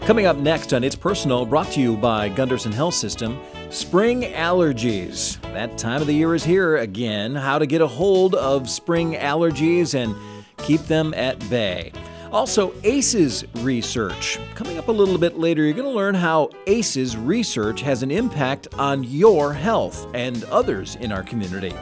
Coming up next on It's Personal, brought to you by Gunderson Health System, spring allergies. That time of the year is here again. How to get a hold of spring allergies and keep them at bay. Also, ACEs research. Coming up a little bit later, you're going to learn how ACEs research has an impact on your health and others in our community.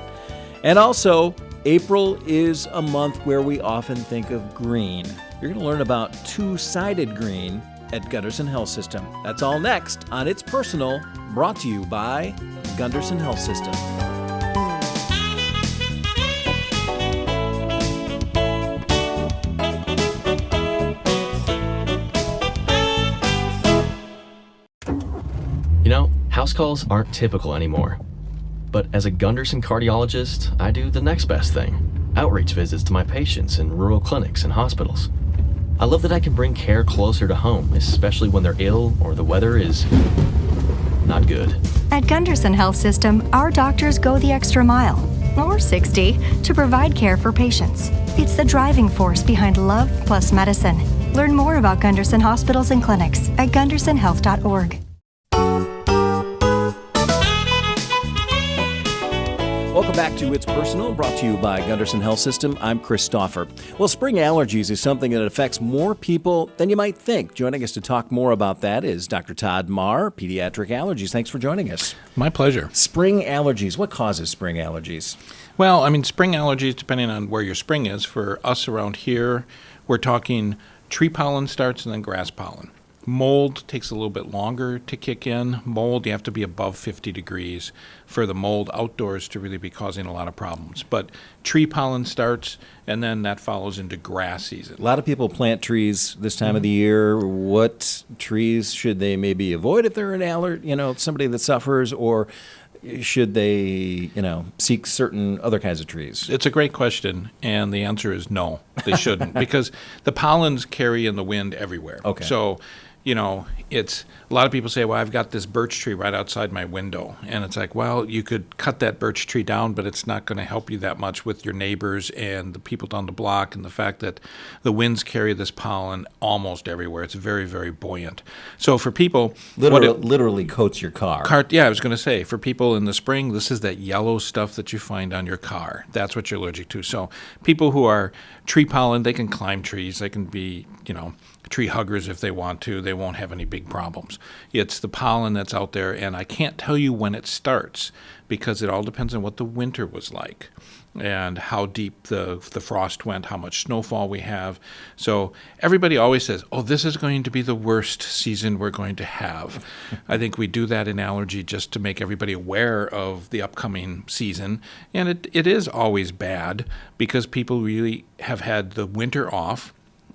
And also, April is a month where we often think of green. You're going to learn about two-sided green at Gunderson Health System. That's all next on It's Personal, brought to you by Gunderson Health System. You know, house calls aren't typical anymore. But as a Gunderson cardiologist, I do the next best thing: outreach visits to my patients in rural clinics and hospitals. I love that I can bring care closer to home, especially when they're ill or the weather is not good. At Gunderson Health System, our doctors go the extra mile, or 60, to provide care for patients. It's the driving force behind love plus medicine. Learn more about Gunderson hospitals and clinics at gundersonhealth.org. Welcome back to It's Personal, brought to you by Gunderson Health System. I'm Christopher. Well, spring allergies is something that affects more people than you might think. Joining us to talk more about that is Dr. Todd Mahr, pediatric allergies. Thanks for joining us. My pleasure. Spring allergies. What causes spring allergies? Well, spring allergies, depending on where your spring is, for us around here, we're talking tree pollen starts and then grass pollen. Mold takes a little bit longer to kick in. Mold, you have to be above 50 degrees for the mold outdoors to really be causing a lot of problems. But tree pollen starts, and then that follows into grass season. A lot of people plant trees this time of the year. What trees should they maybe avoid if they're an somebody that suffers, or should they, seek certain other kinds of trees? It's a great question, and the answer is no, they shouldn't, because the pollens carry in the wind everywhere. Okay. So, it's a lot of people say, well, I've got this birch tree right outside my window. And it's like, well, you could cut that birch tree down, but it's not going to help you that much with your neighbors and the people down the block, and the fact that the winds carry this pollen almost everywhere. It's very, very buoyant. So for people... Literally coats your car. Yeah, I was going to say, for people in the spring, this is that yellow stuff that you find on your car. That's what you're allergic to. So people who are tree pollen, they can climb trees. They can be, tree huggers if they want to. They won't have any big problems. It's the pollen that's out there, and I can't tell you when it starts because it all depends on what the winter was like and how deep the frost went, how much snowfall we have. So everybody always says, oh, this is going to be the worst season we're going to have. I think we do that in allergy just to make everybody aware of the upcoming season. And it is always bad because people really have had the winter off,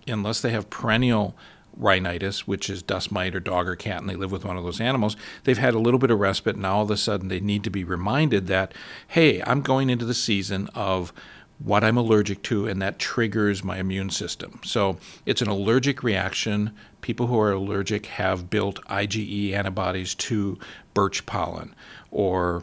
unless they have perennial rhinitis, which is dust mite or dog or cat, and they live with one of those animals. They've had a little bit of respite. Now all of a sudden they need to be reminded that, hey, I'm going into the season of what I'm allergic to, and that triggers my immune system. So it's an allergic reaction. People who are allergic have built IgE antibodies to birch pollen or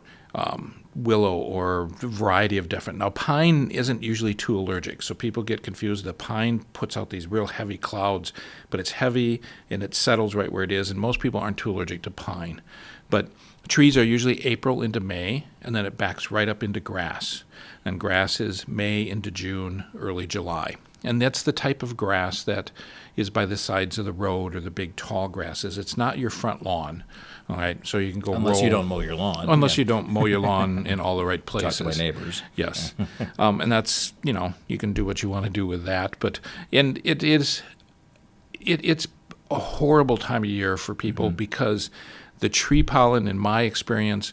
willow or a variety of different. Now, pine isn't usually too allergic, so people get confused. The pine puts out these real heavy clouds, but it's heavy and it settles right where it is, and most people aren't too allergic to pine. But trees are usually April into May, and then it backs right up into grass. And grass is May into June, early July. And that's the type of grass that is by the sides of the road or the big tall grasses. It's not your front lawn, all right? So you can go Unless you don't mow your lawn. Unless you don't mow your lawn in all the right places. Talk to my neighbors. Yes. And that's, you can do what you want to do with that. And it's a horrible time of year for people because the tree pollen, in my experience,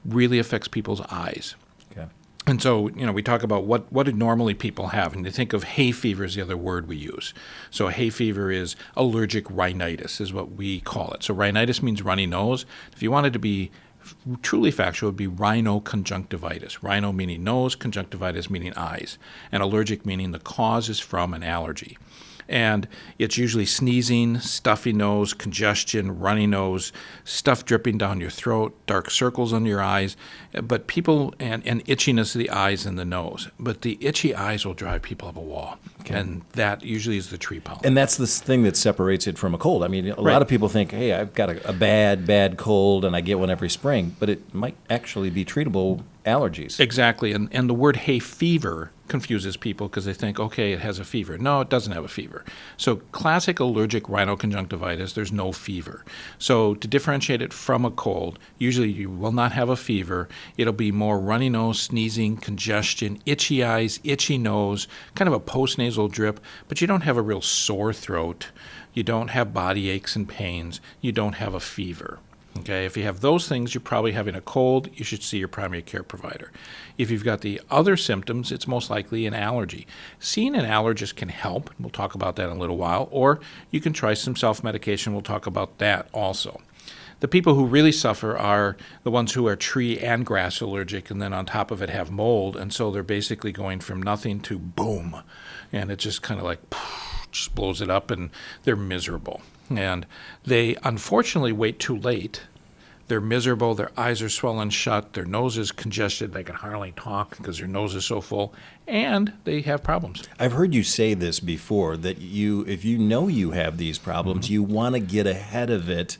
really affects people's eyes. Okay. And so, we talk about what do normally people have, and you think of hay fever is the other word we use. So hay fever is allergic rhinitis is what we call it. So rhinitis means runny nose. If you wanted to be truly factual, it would be rhinoconjunctivitis. Rhino meaning nose, conjunctivitis meaning eyes, and allergic meaning the cause is from an allergy. And it's usually sneezing, stuffy nose, congestion, runny nose, stuff dripping down your throat, dark circles under your eyes, but people, and itchiness of the eyes and the nose. But the itchy eyes will drive people up a wall. And that usually is the tree pollen. And that's the thing that separates it from a cold. I mean, a lot of people think, hey, I've got a bad cold and I get one every spring, but it might actually be treatable allergies. Exactly. And the word hay fever confuses people because they think, okay, it has a fever. No, it doesn't have a fever. So classic allergic rhinoconjunctivitis, there's no fever. So to differentiate it from a cold, usually you will not have a fever. It'll be more runny nose, sneezing, congestion, itchy eyes, itchy nose, kind of a postnasal drip, but you don't have a real sore throat. You don't have body aches and pains. You don't have a fever. Okay, if you have those things, you're probably having a cold. You should see your primary care provider. If you've got the other symptoms, it's most likely an allergy. Seeing an allergist can help. We'll talk about that in a little while. Or you can try some self-medication. We'll talk about that also. The people who really suffer are the ones who are tree and grass allergic, and then on top of it have mold, and so they're basically going from nothing to boom, and it just kind of like just blows it up, and they're miserable. And they unfortunately wait too late. They're miserable, their eyes are swollen shut, their nose is congested, they can hardly talk because their nose is so full, and they have problems. I've heard you say this before, that if you know you have these problems, you want to get ahead of it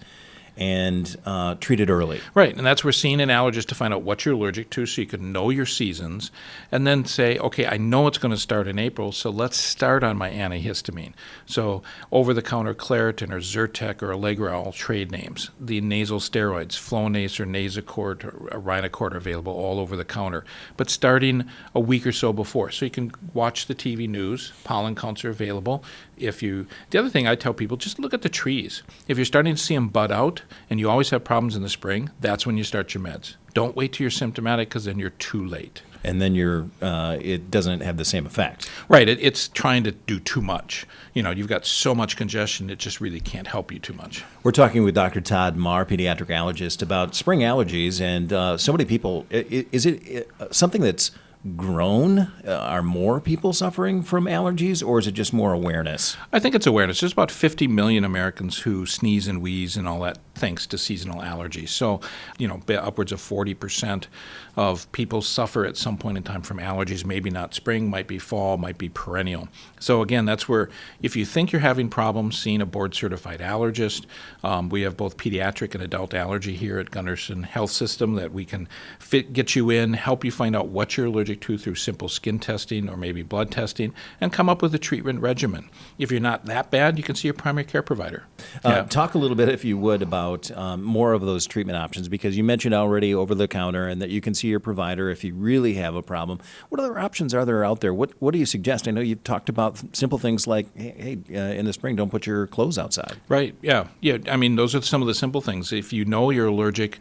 and treat it early. Right, and that's where seeing an allergist to find out what you're allergic to so you can know your seasons and then say, okay, I know it's going to start in April, so let's start on my antihistamine. So over-the-counter Claritin or Zyrtec or Allegra are all trade names. The nasal steroids, Flonase or Nasacort or Rhinocort are available all over the counter, but starting a week or so before. So you can watch the TV news, pollen counts are available. The other thing I tell people, just look at the trees. If you're starting to see them bud out and you always have problems in the spring, that's when you start your meds. Don't wait till you're symptomatic because then you're too late. And then it doesn't have the same effect. Right. It's trying to do too much. You've got so much congestion, it just really can't help you too much. We're talking with Dr. Todd Mahr, pediatric allergist, about spring allergies. And so many people, is it something that's grown? Are more people suffering from allergies, or is it just more awareness? I think it's awareness. There's about 50 million Americans who sneeze and wheeze and all that thanks to seasonal allergies. So, upwards of 40% of people suffer at some point in time from allergies, maybe not spring, might be fall, might be perennial. So again, that's where if you think you're having problems, seeing a board-certified allergist. We have both pediatric and adult allergy here at Gunderson Health System that we can get you in, help you find out what you're allergic to through simple skin testing or maybe blood testing, and come up with a treatment regimen. If you're not that bad, you can see your primary care provider. Talk a little bit, if you would, about more of those treatment options, because you mentioned already over-the-counter and that you can see your provider if you really have a problem. What other options are there out there? What do you suggest? I know you've talked about simple things like, hey, in the spring, don't put your clothes outside. Right, yeah. I mean, those are some of the simple things. If you know you're allergic,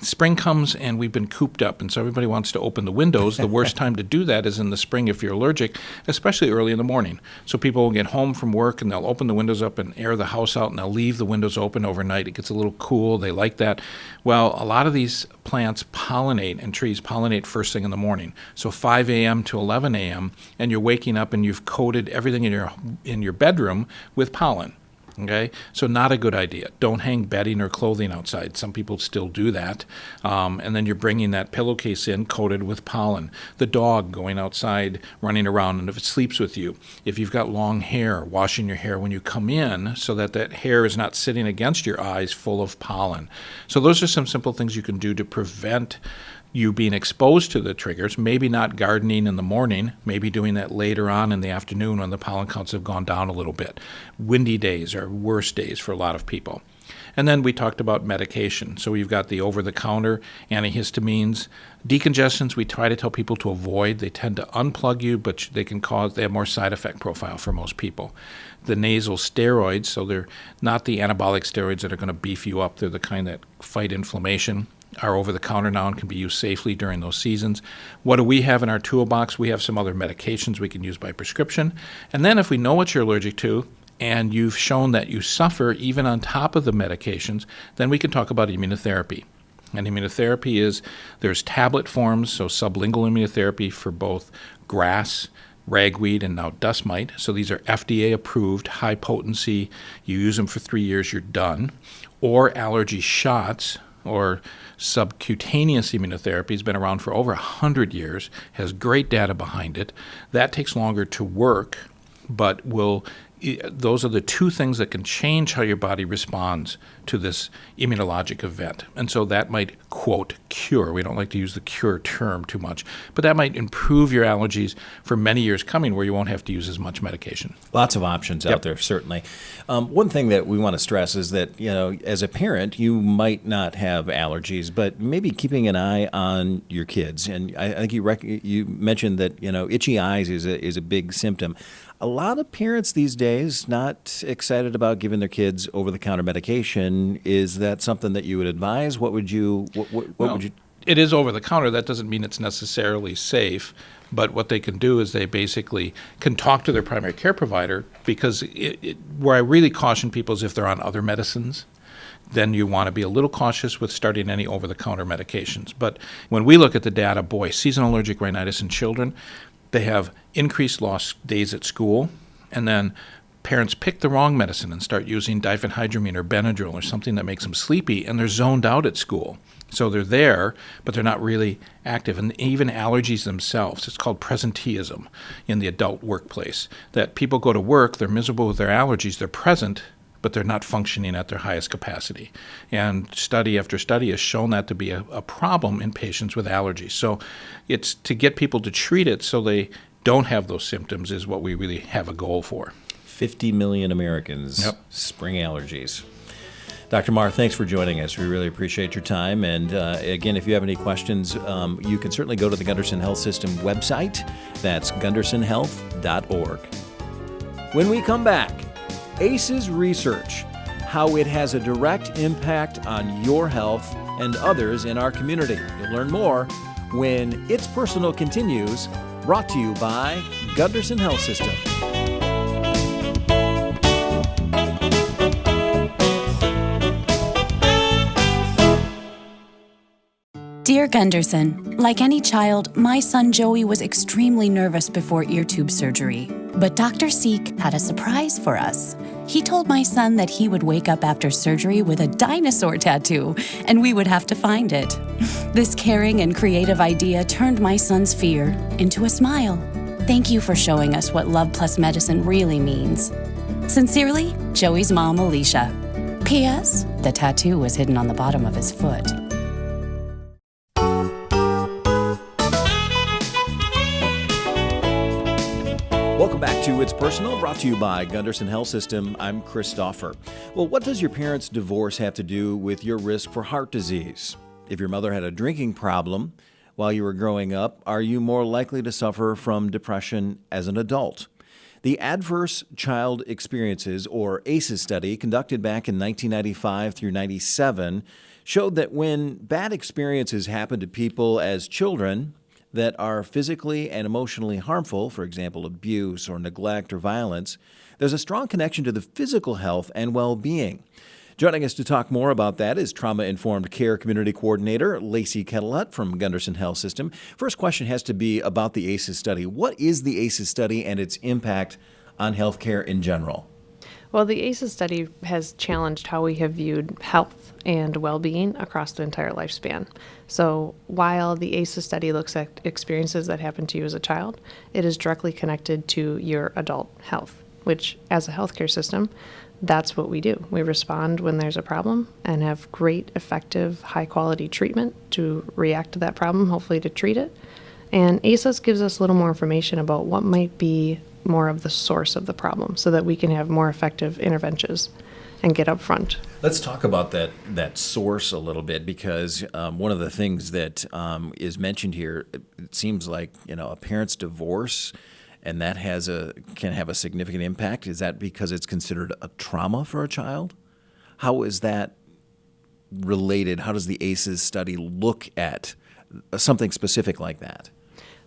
spring comes and we've been cooped up, and so everybody wants to open the windows. The worst time to do that is in the spring if you're allergic, especially early in the morning. So people will get home from work and they'll open the windows up and air the house out, and they'll leave the windows open overnight. It gets a little cool. They like that. Well, a lot of these plants pollinate, and trees pollinate first thing in the morning. So 5 a.m. to 11 a.m., and you're waking up and you've coated everything in your bedroom with pollen. Okay, so not a good idea. Don't hang bedding or clothing outside. Some people still do that. And then you're bringing that pillowcase in coated with pollen. The dog going outside, running around, and if it sleeps with you. If you've got long hair, washing your hair when you come in so that hair is not sitting against your eyes full of pollen. So those are some simple things you can do to prevent you being exposed to the triggers, maybe not gardening in the morning, maybe doing that later on in the afternoon when the pollen counts have gone down a little bit. Windy days are worse days for a lot of people. And then we talked about medication. So we've got the over-the-counter antihistamines. Decongestants we try to tell people to avoid. They tend to unplug you, but they have more side effect profile for most people. The nasal steroids, so they're not the anabolic steroids that are going to beef you up. They're the kind that fight inflammation, are over-the-counter now and can be used safely during those seasons. What do we have in our toolbox? We have some other medications we can use by prescription. And then if we know what you're allergic to and you've shown that you suffer even on top of the medications, then we can talk about immunotherapy. And immunotherapy there's tablet forms, so sublingual immunotherapy for both grass, ragweed, and now dust mite. So these are FDA approved, high potency. You use them for 3 years, you're done. Or allergy shots. or subcutaneous immunotherapy has been around for over 100 years, has great data behind it. That takes longer to work, but those are the two things that can change how your body responds to this immunologic event. And so that might, quote, cure. We don't like to use the cure term too much, but that might improve your allergies for many years coming where you won't have to use as much medication. Lots of options out there, certainly. One thing that we want to stress is that, as a parent, you might not have allergies, but maybe keeping an eye on your kids. And I think you mentioned that, itchy eyes is a big symptom. A lot of parents these days not excited about giving their kids over-the-counter medication. Is that something that you would advise? What would you? It is over-the-counter. That doesn't mean it's necessarily safe. But what they can do is they basically can talk to their primary care provider, because where I really caution people is if they're on other medicines, then you want to be a little cautious with starting any over-the-counter medications. But when we look at the data, seasonal allergic rhinitis in children, they have increased lost days at school, and then parents pick the wrong medicine and start using diphenhydramine or Benadryl or something that makes them sleepy, and they're zoned out at school. So they're there, but they're not really active. And even allergies themselves, it's called presenteeism in the adult workplace, that people go to work, they're miserable with their allergies, they're present, but they're not functioning at their highest capacity. And study after study has shown that to be a problem in patients with allergies. So it's to get people to treat it so they don't have those symptoms is what we really have a goal for. 50 million Americans, spring allergies. Dr. Mahr, thanks for joining us. We really appreciate your time. And again, if you have any questions, you can certainly go to the Gunderson Health System website. That's gundersonhealth.org. When we come back, ACE's research, how it has a direct impact on your health and others in our community. You'll learn more when It's Personal continues, brought to you by Gunderson Health System. Dear Gunderson, like any child, my son Joey was extremely nervous before ear tube surgery. But Dr. Seek had a surprise for us. He told my son that he would wake up after surgery with a dinosaur tattoo, and we would have to find it. This caring and creative idea turned my son's fear into a smile. Thank you for showing us what love plus medicine really means. Sincerely, Joey's mom, Alicia. P.S. The tattoo was hidden on the bottom of his foot. Welcome back to It's Personal, brought to you by Gunderson Health System. I'm Christopher. Well, what does your parents' divorce have to do with your risk for heart disease? If your mother had a drinking problem while you were growing up, are you more likely to suffer from depression as an adult? The Adverse Child Experiences, or ACEs study, conducted back in 1995 through 97, showed that when bad experiences happen to people as children that are physically and emotionally harmful, for example, abuse or neglect or violence, there's a strong connection to the physical health and well-being. Joining us to talk more about that is Trauma-Informed Care Community Coordinator Lacie Ketelhut from Gunderson Health System. First question has to be about the ACEs study. What is the ACEs study and its impact on healthcare in general? Well, the ACEs study has challenged how we have viewed health and well-being across the entire lifespan. So while the ACEs study looks at experiences that happen to you as a child, it is directly connected to your adult health, which as a healthcare system, that's what we do. We respond when there's a problem and have great, effective, high-quality treatment to react to that problem, hopefully to treat it. And ACEs gives us a little more information about what might be more of the source of the problem so that we can have more effective interventions and get up front. Let's talk about that source a little bit, because one of the things that is mentioned here, it seems like a parent's divorce, and that can have a significant impact. Is that because it's considered a trauma for a child? How is that related? How does the ACEs study look at something specific like that?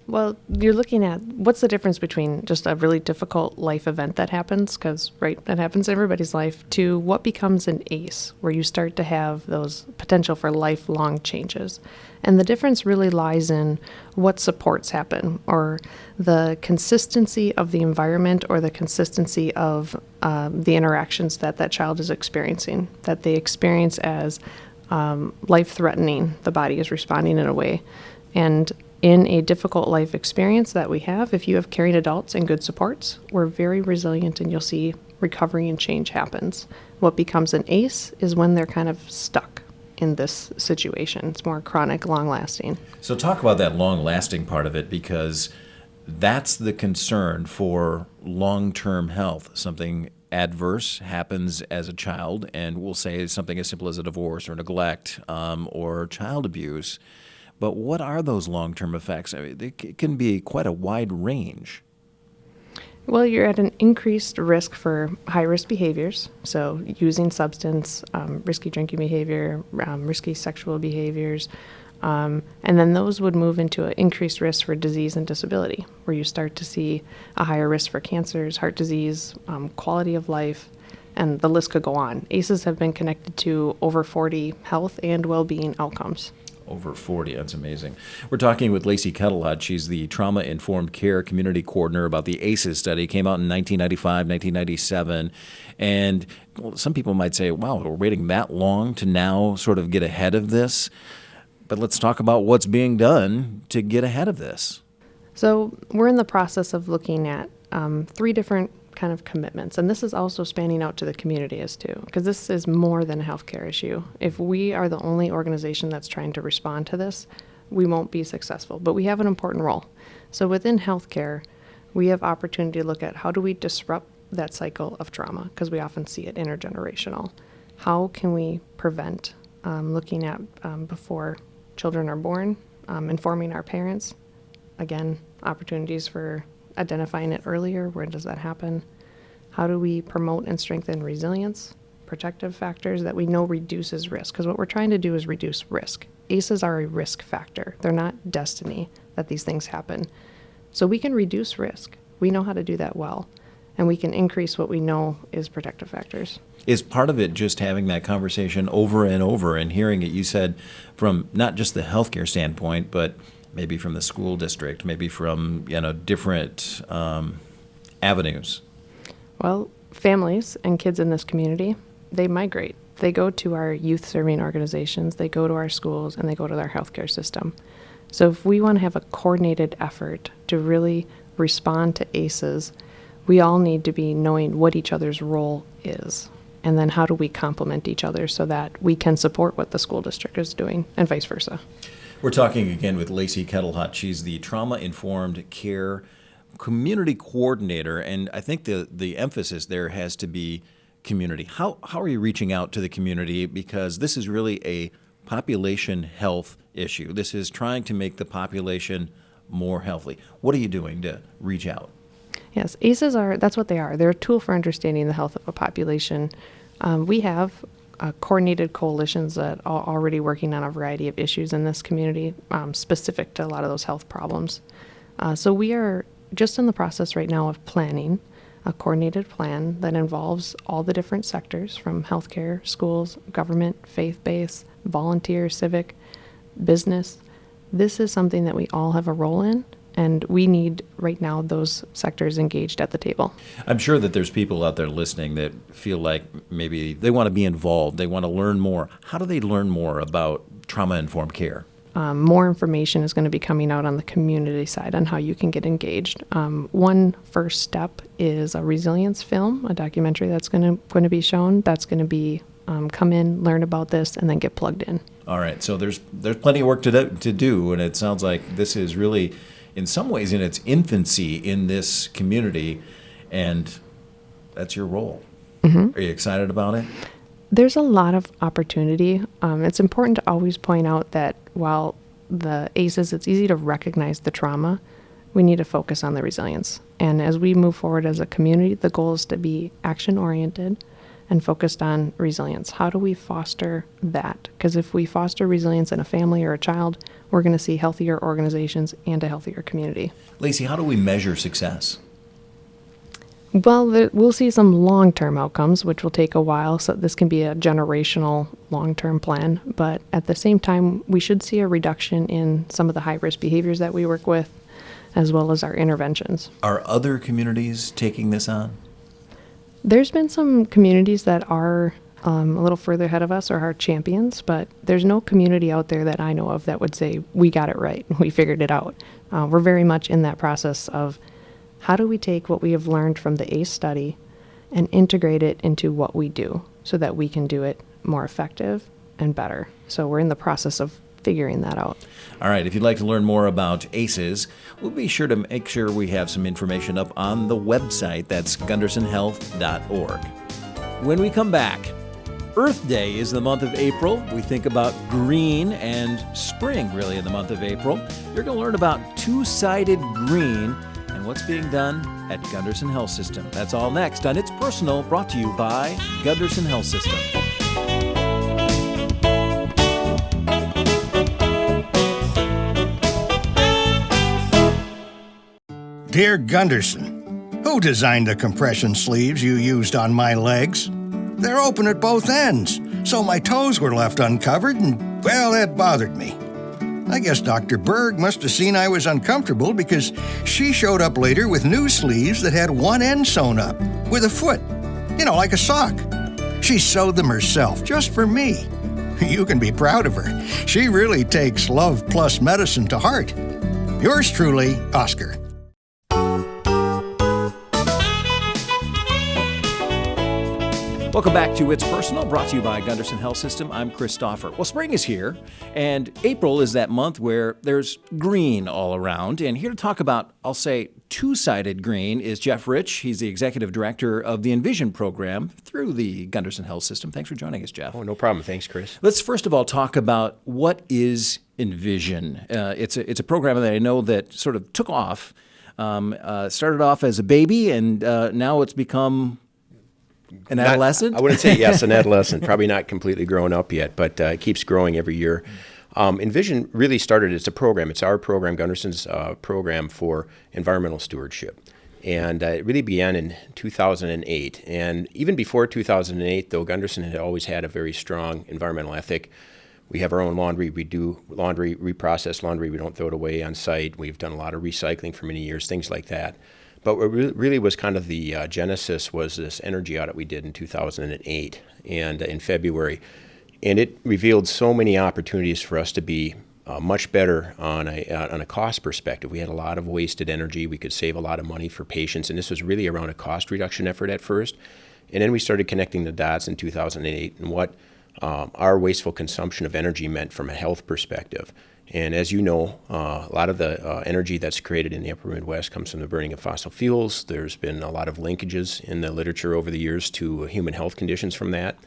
Well, you're looking at what's the difference between just a really difficult life event that happens, because, right, that happens in everybody's life, to what becomes an ACE, where you start to have those potential for lifelong changes. And the difference really lies in what supports happen, or the consistency of the environment, or the consistency of the interactions that child is experiencing, that they experience as life-threatening. The body is responding in a way. And in a difficult life experience that we have, if you have caring adults and good supports, we're very resilient, and you'll see recovery and change happens. What becomes an ACE is when they're kind of stuck in this situation. It's more chronic, long-lasting. So talk about that long-lasting part of it, because that's the concern for long-term health. Something adverse happens as a child, and we'll say something as simple as a divorce or neglect or child abuse. But what are those long-term effects? I mean, it can be quite a wide range. Well, you're at an increased risk for high-risk behaviors, so using substance, risky drinking behavior, risky sexual behaviors, and then those would move into an increased risk for disease and disability, where you start to see a higher risk for cancers, heart disease, quality of life, and the list could go on. ACEs have been connected to over 40 health and well-being outcomes. Over 40, that's amazing. We're talking with Lacie Ketelhut. She's the Trauma-Informed Care Community Coordinator about the ACEs study. It came out in 1995, 1997. And some people might say, wow, we're waiting that long to now sort of get ahead of this. But let's talk about what's being done to get ahead of this. So we're in the process of looking at 3 different kind of commitments, and this is also spanning out to the community as too, because this is more than a healthcare issue. If we are the only organization that's trying to respond to this, we won't be successful, but we have an important role. So within healthcare, we have opportunity to look at how do we disrupt that cycle of trauma, because we often see it intergenerational. How can we prevent, looking at before children are born, informing our parents, again, opportunities for identifying it earlier. Where does that happen? How do we promote and strengthen resilience, protective factors that we know reduces risk? Because what we're trying to do is reduce risk. ACEs are a risk factor. They're not destiny that these things happen. So we can reduce risk. We know how to do that well. And we can increase what we know is protective factors. Is part of it just having that conversation over and over and hearing it, you said, from not just the healthcare standpoint, but maybe from the school district, maybe from different avenues? Well, families and kids in this community, they migrate. They go to our youth serving organizations, they go to our schools, and they go to our healthcare system. So if we want to have a coordinated effort to really respond to ACEs, we all need to be knowing what each other's role is. And then how do we complement each other so that we can support what the school district is doing and vice versa. We're talking again with Lacie Ketelhut. She's the Trauma-Informed Care Community Coordinator, and I think the emphasis there has to be community. How are you reaching out to the community? Because this is really a population health issue. This is trying to make the population more healthy. What are you doing to reach out? Yes, ACEs that's what they are. They're a tool for understanding the health of a population. We have coordinated coalitions that are already working on a variety of issues in this community, specific to a lot of those health problems. So we are just in the process right now of planning a coordinated plan that involves all the different sectors from healthcare, schools, government, faith-based, volunteer, civic, business. This is something that we all have a role in, and we need right now those sectors engaged at the table. I'm sure that there's people out there listening that feel like maybe they want to be involved, they want to learn more. How do they learn more about trauma-informed care? More information is going to be coming out on the community side on how you can get engaged. One first step is a resilience film, a documentary that's going to be shown. That's going to be come in, learn about this, and then get plugged in. All right, so there's plenty of work to do, and it sounds like this is really, in some ways, in its infancy in this community, and that's your role. Mm-hmm. Are you excited about it? There's a lot of opportunity. It's important to always point out that while the ACEs, it's easy to recognize the trauma, we need to focus on the resilience. And as we move forward as a community, the goal is to be action-oriented and focused on resilience. How do we foster that? Because if we foster resilience in a family or a child, we're going to see healthier organizations and a healthier community. Lacie, how do we measure success? Well, we'll see some long-term outcomes, which will take a while, so this can be a generational long-term plan. But at the same time, we should see a reduction in some of the high-risk behaviors that we work with, as well as our interventions. Are other communities taking this on? There's been some communities that are A little further ahead of us are our champions, but there's no community out there that I know of that would say, we got it right, we figured it out. We're very much in that process of how do we take what we have learned from the ACE study and integrate it into what we do so that we can do it more effective and better. So we're in the process of figuring that out. All right, if you'd like to learn more about ACEs, we'll be sure to make sure we have some information up on the website. That's gundersonhealth.org. When we come back, Earth Day is the month of April. We think about green and spring, really, in the month of April. You're going to learn about two-sided green and what's being done at Gunderson Health System. That's all next on It's Personal, brought to you by Gunderson Health System. Dear Gunderson, who designed the compression sleeves you used on my legs? They're open at both ends, so my toes were left uncovered and, well, that bothered me. I guess Dr. Berg must have seen I was uncomfortable because she showed up later with new sleeves that had one end sewn up, with a foot, like a sock. She sewed them herself, just for me. You can be proud of her. She really takes love plus medicine to heart. Yours truly, Oscar. Welcome back to It's Personal, brought to you by Gunderson Health System. I'm Christopher. Well, spring is here, and April is that month where there's green all around. And here to talk about, I'll say, two-sided green is Jeff Rich. He's the Executive Director of the Envision program through the Gunderson Health System. Thanks for joining us, Jeff. Oh, no problem. Thanks, Chris. Let's first of all talk about what is Envision. It's a program that I know that sort of took off, started off as a baby, and now it's become an adolescent? I wouldn't say yes, an adolescent. Probably not completely grown up yet, but it keeps growing every year. Envision really started as a program. It's our program, Gunderson's program for environmental stewardship. And it really began in 2008. And even before 2008, though, Gunderson had always had a very strong environmental ethic. We have our own laundry. We do laundry, reprocess laundry. We don't throw it away on site. We've done a lot of recycling for many years, things like that. But what really was kind of the genesis was this energy audit we did in 2008 and in February. And it revealed so many opportunities for us to be much better on a cost perspective. We had a lot of wasted energy. We could save a lot of money for patients. And this was really around a cost reduction effort at first. And then we started connecting the dots in 2008 and what our wasteful consumption of energy meant from a health perspective. And as you know, a lot of the energy that's created in the upper Midwest comes from the burning of fossil fuels. There's been a lot of linkages in the literature over the years to human health conditions from that.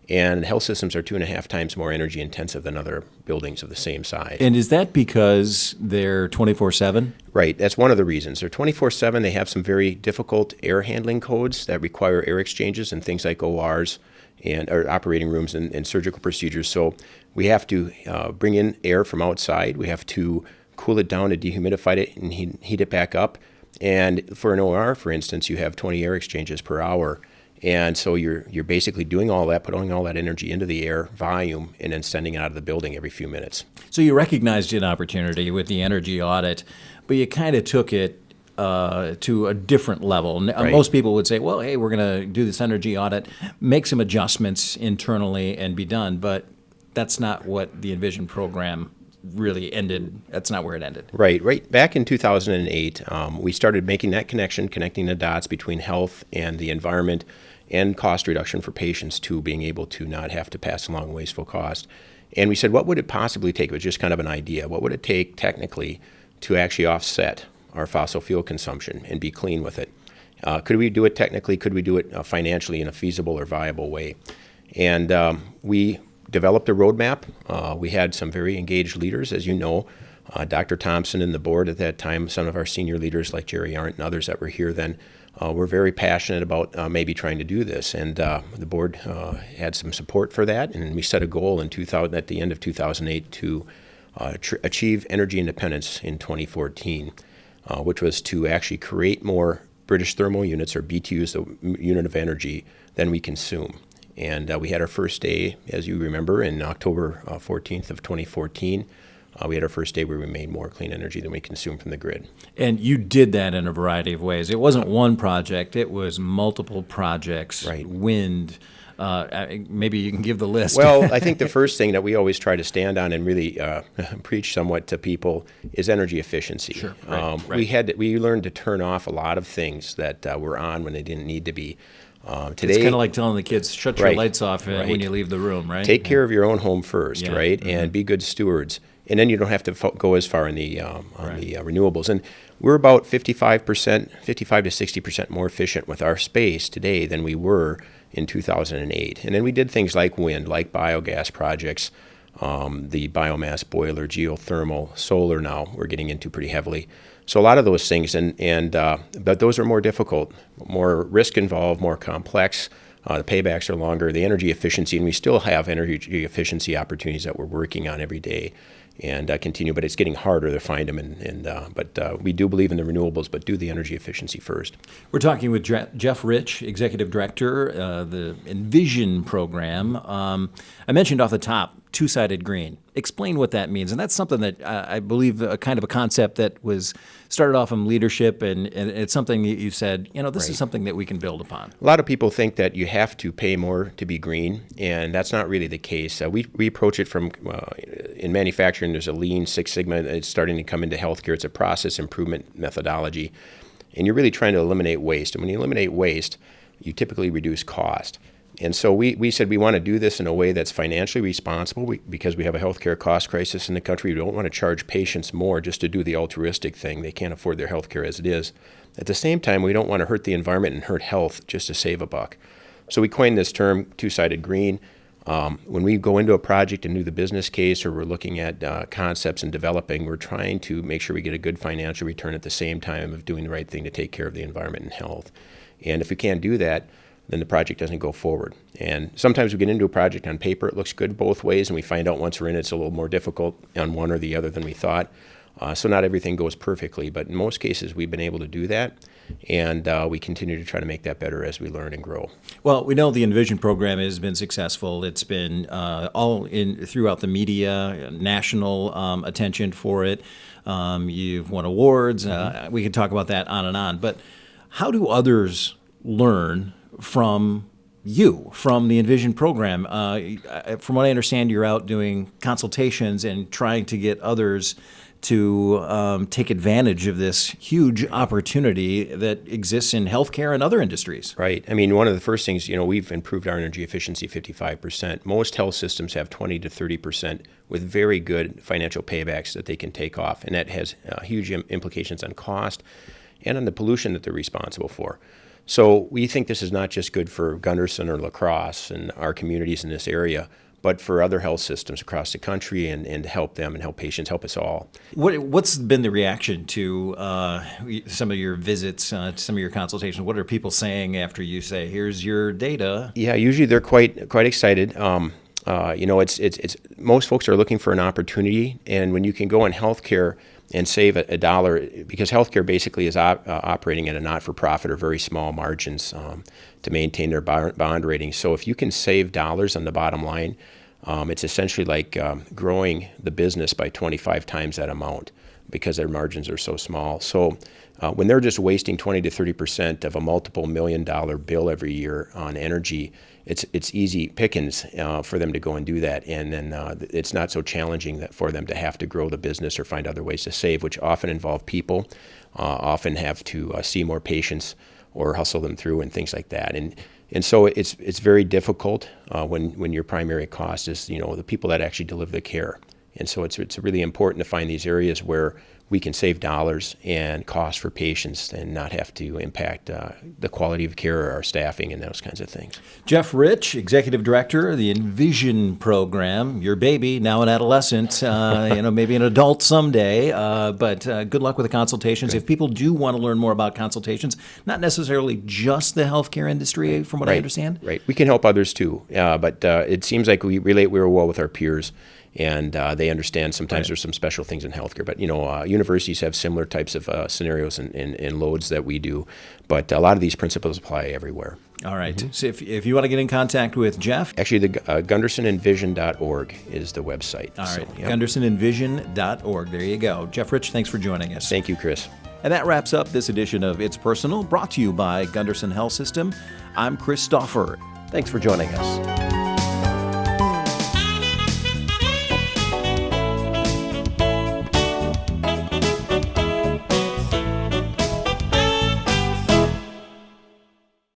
And health systems are 2.5 times more energy intensive than other buildings of the same size. And is that because they're 24/7? Right. That's one of the reasons. They're 24/7. They have some very difficult air handling codes that require air exchanges and things like ORs and or operating rooms and surgical procedures. So we have to bring in air from outside. We have to cool it down to dehumidify it and heat it back up. And for an OR, for instance, you have 20 air exchanges per hour. And so you're basically doing all that, putting all that energy into the air volume, and then sending it out of the building every few minutes. So you recognized an opportunity with the energy audit, but you kind of took it to a different level. Right. Most people would say, well, hey, we're going to do this energy audit, make some adjustments internally and be done. But that's not what the Envision program really ended. That's not where it ended. Right. Back in 2008, we started making that connection, connecting the dots between health and the environment and cost reduction for patients too, being able to not have to pass along wasteful cost. And we said, what would it possibly take? It was just kind of an idea. What would it take technically to actually offset our fossil fuel consumption and be clean with it? Could we do it technically? Could we do it financially in a feasible or viable way? And we developed a roadmap. We had some very engaged leaders, as you know, Dr. Thompson and the board at that time, some of our senior leaders like Jerry Arndt and others that were here then, were very passionate about maybe trying to do this. And the board had some support for that. And we set a goal in at the end of 2008 to achieve energy independence in 2014. Which was to actually create more British thermal units, or BTUs, the unit of energy, than we consume. And we had our first day, as you remember, in October 14th of 2014. We had our first day where we made more clean energy than we consumed from the grid. And you did that in a variety of ways. It wasn't one project. It was multiple projects, right. Wind, Maybe you can give the list. Well, I think the first thing that we always try to stand on and really preach somewhat to people is energy efficiency. Sure. Right. We learned to turn off a lot of things that were on when they didn't need to be. Today, it's kind of like telling the kids, shut your Right, lights off right. when you leave the room, right? Take care of your own home first, Yeah. right? And be good stewards. And then you don't have to go as far in the renewables. And we're about 55 to 60% more efficient with our space today than we were in 2008. And then we did things like wind, like biogas projects, the biomass boiler, geothermal, solar now we're getting into pretty heavily. So a lot of those things, but those are more difficult, more risk involved, more complex. The paybacks are longer, the energy efficiency, and we still have energy efficiency opportunities that we're working on every day and continue, but it's getting harder to find them. But we do believe in the renewables, but do the energy efficiency first. We're talking with Jeff Rich, Executive Director, the Envision program. I mentioned off the top, two-sided green. Explain what that means. And that's something that I believe kind of a concept that was started off in leadership, and it's something that you said, this is something that we can build upon. A lot of people think that you have to pay more to be green, and that's not really the case. We approach it from, in manufacturing, there's a Lean Six Sigma. It's starting to come into healthcare. It's a process improvement methodology, and you're really trying to eliminate waste. And when you eliminate waste, you typically reduce cost. And so we said we want to do this in a way that's financially responsible because we have a healthcare cost crisis in the country. We don't want to charge patients more just to do the altruistic thing. They can't afford their healthcare as it is. At the same time, we don't want to hurt the environment and hurt health just to save a buck. So we coined this term, two-sided green. When we go into a project and do the business case, or we're looking at concepts and developing, we're trying to make sure we get a good financial return at the same time of doing the right thing to take care of the environment and health. And if we can't do that, then the project doesn't go forward. And sometimes we get into a project on paper, it looks good both ways, and we find out once we're in it, it's a little more difficult on one or the other than we thought. So not everything goes perfectly, but in most cases we've been able to do that, and we continue to try to make that better as we learn and grow. Well, we know the Envision program has been successful. It's been throughout the media, national attention for it. You've won awards. We could talk about that on and on. But how do others learn from you, from the Envision program? From what I understand, you're out doing consultations and trying to get others to take advantage of this huge opportunity that exists in healthcare and other industries. Right. I mean, one of the first things, we've improved our energy efficiency 55%. Most health systems have 20 to 30% with very good financial paybacks that they can take off, and that has huge implications on cost and on the pollution that they're responsible for. So we think this is not just good for Gunderson or La Crosse and our communities in this area, but for other health systems across the country and to help them and help patients, help us all. What's been the reaction to some of your visits, some of your consultations? What are people saying after you say, here's your data? Yeah, usually they're quite excited. It's most folks are looking for an opportunity, and when you can go in healthcare and save a dollar, because healthcare basically is operating at a not-for-profit or very small margins to maintain their bond rating. So if you can save dollars on the bottom line, it's essentially like growing the business by 25 times that amount because their margins are so small. So when they're just wasting 20 to 30% of a multiple $1 million bill every year on energy, it's easy pickings for them to go and do that, and then it's not so challenging for them to have to grow the business or find other ways to save, which often involve people, often have to see more patients or hustle them through and things like that. And so it's very difficult when your primary cost is the people that actually deliver the care. And so it's really important to find these areas where we can save dollars and costs for patients and not have to impact the quality of care or our staffing and those kinds of things. Jeff Rich, Executive Director of the Envision program, your baby, now an adolescent, maybe an adult someday, but good luck with the consultations. Good. If people do want to learn more about consultations, not necessarily just the healthcare industry, from what I understand. Right. We can help others too, but it seems like we relate very well with our peers. And they understand sometimes there's some special things in healthcare. But, universities have similar types of scenarios and loads that we do. But a lot of these principles apply everywhere. All right. Mm-hmm. So if you want to get in contact with Jeff. Actually, the GundersonEnvision.org is the website. All right. So, yep. GundersonEnvision.org. There you go. Jeff Rich, thanks for joining us. Thank you, Chris. And that wraps up this edition of It's Personal, brought to you by Gunderson Health System. I'm Chris Stauffer. Thanks for joining us.